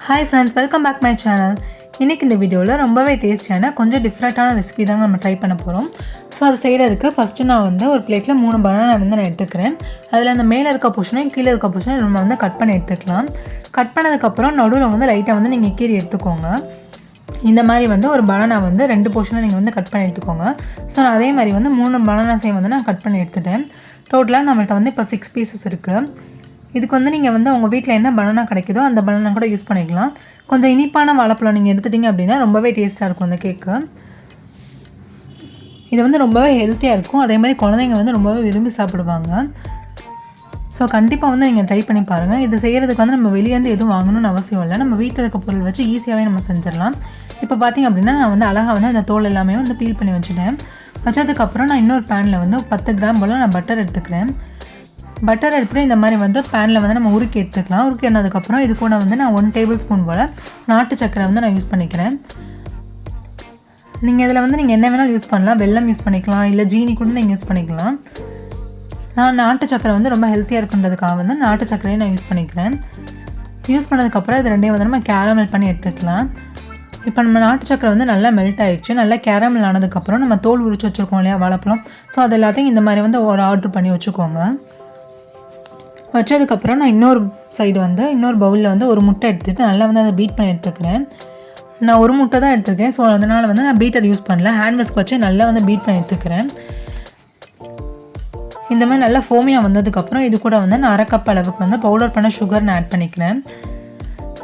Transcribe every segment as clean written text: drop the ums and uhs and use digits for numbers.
Hi friends, welcome back my channel. இன்றைக்கி இந்த வீடியோவில் ரொம்பவே டேஸ்டியான கொஞ்சம் டிஃப்ரெண்ட்டான ரெசிபி தாங்க நம்ம ட்ரை பண்ண போகிறோம். ஸோ அதை செய்கிறதுக்கு ஃபஸ்ட்டு நான் ஒரு பிளேட்டில் 3 பனானா நான் எடுத்துக்கிறேன். அதில் அந்த மேலே இருக்க போர்ஷனையும் கீழே இருக்க போர்ஷனையும் நம்ம கட் பண்ணி எடுத்துக்கலாம். கட் பண்ணதுக்கப்புறம் நடுவில் லைட்டாக நீங்கள் கீறி எடுத்துக்கோங்க. இந்த மாதிரி ஒரு பனானா 2 போர்ஷனை நீங்கள் கட் பண்ணி எடுத்துக்கோங்க. ஸோ நான் அதே மாதிரி 3 பனானாஸையும் நான் கட் பண்ணி எடுத்துட்டேன். டோட்டலாக நம்மள்ட்ட இப்போ 6 பீசஸ் இருக்குது. இதுக்கு நீங்கள் உங்கள் வீட்டில் என்ன பனானா கிடைக்குதோ அந்த பனானா கூட யூஸ் பண்ணிக்கலாம். கொஞ்சம் இனிப்பான வாழைப்பழம் நீங்கள் எடுத்துட்டிங்க அப்படின்னா ரொம்பவே டேஸ்ட்டாக இருக்கும் அந்த கேக்கு. இது ரொம்பவே ஹெல்த்தியாக இருக்கும். அதே மாதிரி குழந்தைங்க ரொம்பவே விரும்பி சாப்பிடுவாங்க. ஸோ கண்டிப்பாக நீங்கள் ட்ரை பண்ணி பாருங்கள். இது செய்கிறதுக்கு நம்ம வெளியேருந்து எதுவும் வாங்கணும்னு அவசியம் இல்லை. நம்ம வீட்டில் இருக்க பொருள் வச்சு ஈஸியாகவே நம்ம செஞ்சிடலாம். இப்போ பார்த்திங்க அப்படின்னா நான் அழகாக அந்த தோல் எல்லாமே பீல் பண்ணி வச்சுட்டேன். வச்சதுக்கப்புறம் நான் இன்னொரு பேனில் 10 கிராம் போல் நான் பட்டர் எடுத்துக்கிறேன். பட்டர் எடுத்துகிட்டு இந்த மாதிரி பேனில் நம்ம உருக்கி எடுத்துக்கலாம். உருக்கி எண்ணதுக்கப்புறம் இது கூட நான் 1 டேபிள் ஸ்பூன் போல் நாட்டு சக்கரை நான் யூஸ் பண்ணிக்கிறேன். நீங்கள் இதில் நீங்கள் என்ன வேணாலும் யூஸ் பண்ணலாம். வெல்லம் யூஸ் பண்ணிக்கலாம், இல்லை ஜீனி கூட நீங்கள் யூஸ் பண்ணிக்கலாம். நான் நாட்டு சக்கரை ரொம்ப ஹெல்த்தியாக இருக்குன்றதுக்காக நாட்டு சக்கரையை நான் யூஸ் பண்ணிக்கிறேன். யூஸ் பண்ணதுக்கப்புறம் இது ரெண்டையும் நம்ம கேரமல் பண்ணி எடுத்துக்கலாம். இப்போ நம்ம நாட்டு சக்கரை நல்லா மெல்ட் ஆகிடுச்சு. நல்லா கேரமல் ஆனதுக்கப்புறம் நம்ம தோல் உரிச்சு வச்சுருக்கோம் இல்லையா வாழைப்பழம். ஸோ அது எல்லாத்தையும் இந்த மாதிரி ஒரு ஆர்டர் பண்ணி வச்சுக்கோங்க. வச்சதுக்கப்புறம் நான் இன்னொரு சைடு இன்னொரு பவுலில் ஒரு முட்டை எடுத்துகிட்டு நல்லா அதை பீட் பண்ணி எடுத்துக்கிறேன். நான் ஒரு முட்டை தான் எடுத்துருக்கேன். ஸோ அதனால் நான் பீட்டர் யூஸ் பண்ணல. ஹேண்ட் விஸ்க் வச்சு நல்லா பீட் பண்ணி எடுத்துக்கிறேன். இந்த மாதிரி நல்லா ஃபோமியாக வந்ததுக்கப்புறம் இது கூட நான் 1/2 கப் அளவுக்கு பவுடர் பண்ண சுகர் நான் ஆட் பண்ணிக்கிறேன்.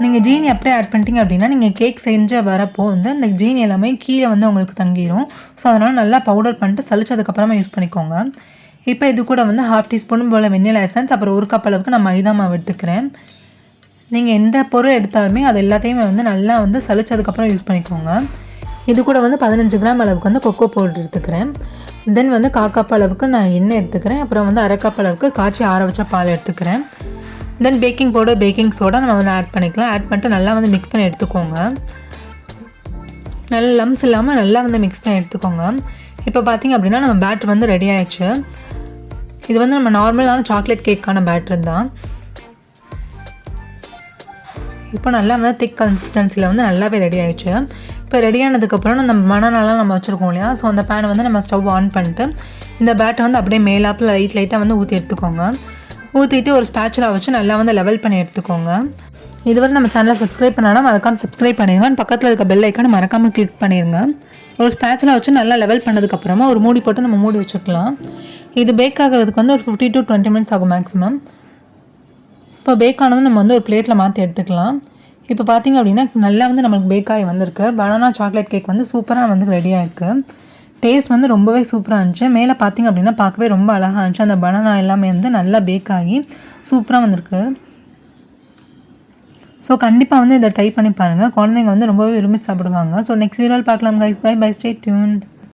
நீங்கள் ஜீனி அப்படியே ஆட் பண்ணிட்டீங்க அப்படின்னா நீங்கள் கேக் செஞ்ச வரப்போ இந்த ஜீனி எல்லாமே கீழே உங்களுக்கு தங்கிடும். ஸோ அதனால் நல்லா பவுடர் பண்ணிட்டு சளிச்சதுக்கப்புறமா யூஸ் பண்ணிக்கோங்க. இப்போ இது கூட 1/2 டீஸ்பூன் போல் வெண்ணிலா எசன்ஸ், அப்புறம் 1 கப் அளவுக்கு நான் மைதா மாவு எடுத்துக்கிறேன். நீங்கள் எந்த பொருள் எடுத்தாலுமே அது எல்லாத்தையுமே நல்லா சளிச்சதுக்கப்புறம் யூஸ் பண்ணிக்கோங்க. இது கூட 15 கிராம் அளவுக்கு கொக்கோ பவுடர் எடுத்துக்கிறேன். தென் 1/4 கப் அளவுக்கு நான் எண்ணெய் எடுத்துக்கிறேன். அப்புறம் 1/2 கப் அளவுக்கு காய்ச்சி ஆற வச்ச பால் எடுத்துக்கிறேன். தென் பேக்கிங் பவுடர், பேக்கிங் சோடா நம்ம ஆட் பண்ணிக்கலாம். ஆட் பண்ணிட்டு நல்லா மிக்ஸ் பண்ணி எடுத்துக்கோங்க. நல்லா லம்ஸ் இல்லாமல் நல்லா மிக்ஸ் பண்ணி எடுத்துக்கோங்க. இப்போ பார்த்திங்க அப்படின்னா நம்ம பேட்டர் ரெடி ஆகிடுச்சு. இது நம்ம நார்மலான சாக்லேட் கேக்கான பேட்டர் தான். இப்போ நல்லா திக் கன்சிஸ்டன்சியில் நல்லாவே ரெடி ஆகிடுச்சு. இப்போ ரெடி ஆனதுக்கப்புறம் நம்ம பனானாலாம் நம்ம வச்சுருக்கோம் இல்லையா. ஸோ அந்த பேனை நம்ம ஸ்டவ் ஆன் பண்ணிட்டு இந்த பேட்டர் அப்படியே மேலாப்பில் லைட்டாக ஊற்றி எடுத்துக்கோங்க. ஊற்றிட்டு ஒரு ஸ்பேச்சுலா வச்சு நல்லா லெவல் பண்ணி எடுத்துக்கோங்க. இதுவரை நம்ம சேனலை சப்ஸ்கிரைப் பண்ணாலும் மறக்காமல் சப்ஸ்கிரைப் பண்ணிடுங்க. பக்கத்தில் இருக்க பெல் ஐக்கானை மறக்காமல் கிளிக் பண்ணிடுங்க. ஒரு ஸ்பேச்சுலா வச்சு நல்லா லெவல் பண்ணதுக்கப்புறமா ஒரு மூடி போட்டு நம்ம மூடி வச்சுக்கலாம். இது பேக் ஆகிறதுக்கு ஒரு 15 to 20 மினிட்ஸ் ஆகும் மேக்ஸிமம். இப்போ பேக் ஆனதும் நம்ம ஒரு பிளேட்டில் மாற்றி எடுத்துக்கலாம். இப்போ பார்த்திங்க அப்படின்னா நல்லா நம்மளுக்கு பேக் ஆகி வந்திருக்கு. பனானா சாக்லேட் கேக் சூப்பராக ரெடியாக இருக்குது. டேஸ்ட் ரொம்பவே சூப்பராக இருந்துச்சு. மேலே பார்த்திங்க அப்படின்னா பார்க்கவே ரொம்ப அழகாக இருந்துச்சு. அந்த பனானா எல்லாமே நல்லா பேக் ஆகி சூப்பராக வந்திருக்கு. ஸோ கண்டிப்பாக இதை ட்ரை பண்ணி பாருங்கள். குழந்தைங்க ரொம்பவே விரும்பி சாப்பிடுவாங்க. ஸோ நெக்ஸ்ட் வீடியோவில் பார்க்கலாம் கைஸ். By stay tuned.